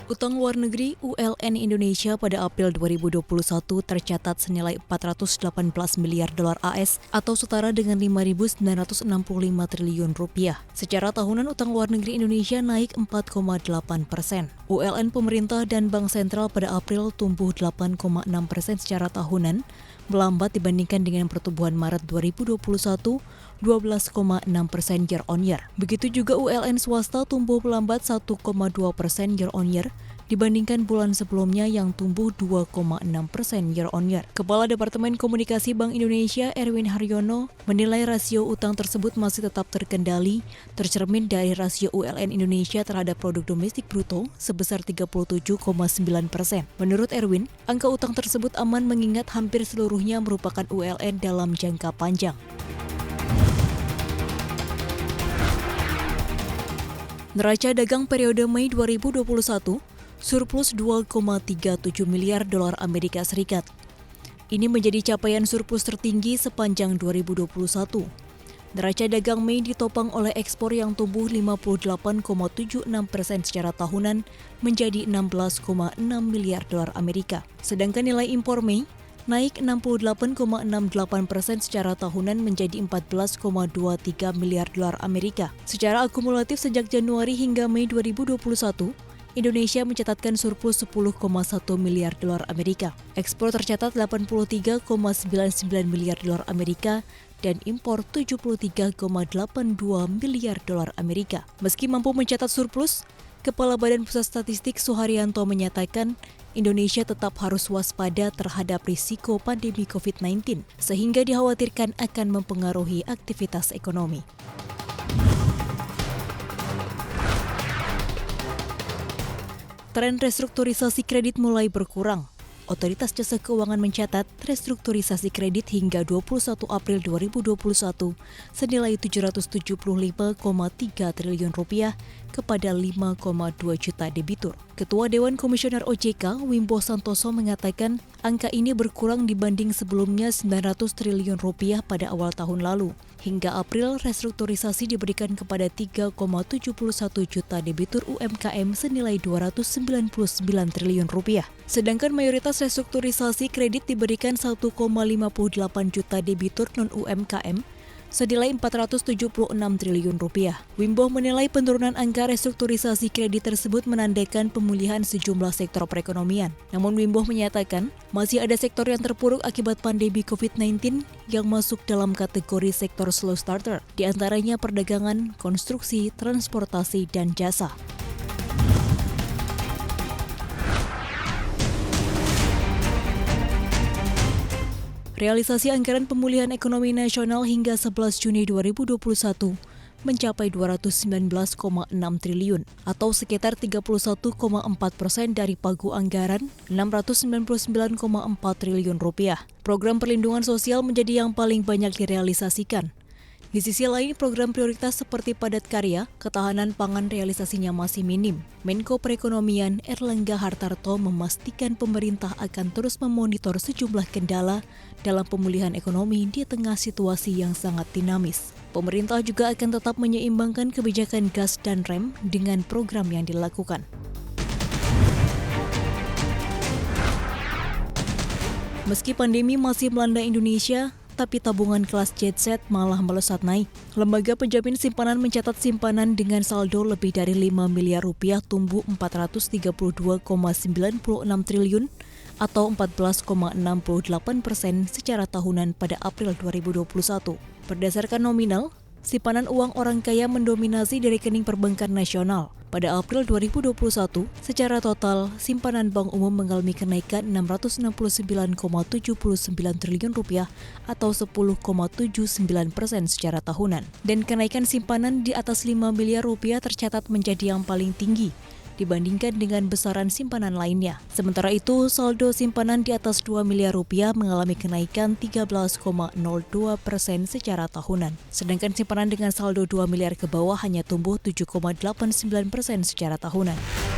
Utang luar negeri ULN Indonesia pada April 2021 tercatat senilai 418 miliar dolar AS atau setara dengan 5.965 triliun rupiah. Secara tahunan utang luar negeri Indonesia naik 4,8%. ULN pemerintah dan Bank Sentral pada April tumbuh 8,6% secara tahunan, melambat dibandingkan dengan pertumbuhan Maret 2021 12,6% year on year. Begitu juga ULN swasta tumbuh melambat 1,2% year on year dibandingkan bulan sebelumnya yang tumbuh 2,6% year on year. Kepala Departemen Komunikasi Bank Indonesia Erwin Haryono menilai rasio utang tersebut masih tetap terkendali, tercermin dari rasio ULN Indonesia terhadap produk domestik bruto sebesar 37,9%. Menurut Erwin, angka utang tersebut aman mengingat hampir seluruhnya merupakan ULN dalam jangka panjang. Neraca dagang periode Mei 2021 surplus 2,37 miliar dolar Amerika Serikat. Ini menjadi capaian surplus tertinggi sepanjang 2021. Neraca dagang Mei ditopang oleh ekspor yang tumbuh 58,76% secara tahunan menjadi 16,6 miliar dolar Amerika. Sedangkan nilai impor Mei naik 68,68% secara tahunan menjadi 14,23 miliar dolar Amerika. Secara akumulatif sejak Januari hingga Mei 2021, Indonesia mencatatkan surplus 10,1 miliar dolar Amerika. Ekspor tercatat 83,99 miliar dolar Amerika dan impor 73,82 miliar dolar Amerika. Meski mampu mencatat surplus, Kepala Badan Pusat Statistik Suharyanto menyatakan Indonesia tetap harus waspada terhadap risiko pandemi COVID-19 sehingga dikhawatirkan akan mempengaruhi aktivitas ekonomi. Tren restrukturisasi kredit mulai berkurang. Otoritas Jasa Keuangan mencatat restrukturisasi kredit hingga 21 April 2021 senilai 775,3 triliun rupiah kepada 5,2 juta debitur. Ketua Dewan Komisioner OJK, Wimbo Santoso mengatakan angka ini berkurang dibanding sebelumnya 900 triliun rupiah pada awal tahun lalu. Hingga April, restrukturisasi diberikan kepada 3,71 juta debitur UMKM senilai 299 triliun rupiah. Sedangkan mayoritas restrukturisasi kredit diberikan 1,58 juta debitur non-UMKM senilai 476 triliun rupiah. Wimbo menilai penurunan angka restrukturisasi kredit tersebut menandakan pemulihan sejumlah sektor perekonomian. Namun Wimbo menyatakan masih ada sektor yang terpuruk akibat pandemi COVID-19 yang masuk dalam kategori sektor slow starter, di antaranya perdagangan, konstruksi, transportasi, dan jasa. Realisasi anggaran pemulihan ekonomi nasional hingga 11 Juni 2021 mencapai 219,6 triliun atau sekitar 31,4% dari pagu anggaran 699,4 triliun rupiah. Program perlindungan sosial menjadi yang paling banyak direalisasikan. Di sisi lain, program prioritas seperti padat karya, ketahanan pangan realisasinya masih minim. Menko Perekonomian Erlangga Hartarto memastikan pemerintah akan terus memonitor sejumlah kendala dalam pemulihan ekonomi di tengah situasi yang sangat dinamis. Pemerintah juga akan tetap menyeimbangkan kebijakan gas dan rem dengan program yang dilakukan. Meski pandemi masih melanda Indonesia, tapi tabungan kelas jet set malah melesat naik. Lembaga penjamin simpanan mencatat simpanan dengan saldo lebih dari 5 miliar rupiah tumbuh 432,96 triliun atau 14,68% secara tahunan pada April 2021. Berdasarkan nominal, simpanan uang orang kaya mendominasi dari rekening perbankan nasional. Pada April 2021, secara total, simpanan Bank Umum mengalami kenaikan 669,79 triliun rupiah atau 10,79% secara tahunan. Dan kenaikan simpanan di atas 5 miliar rupiah tercatat menjadi yang paling tinggi dibandingkan dengan besaran simpanan lainnya. Sementara itu, saldo simpanan di atas 2 miliar rupiah mengalami kenaikan 13,02% secara tahunan. Sedangkan simpanan dengan saldo 2 miliar ke bawah hanya tumbuh 7,89% secara tahunan.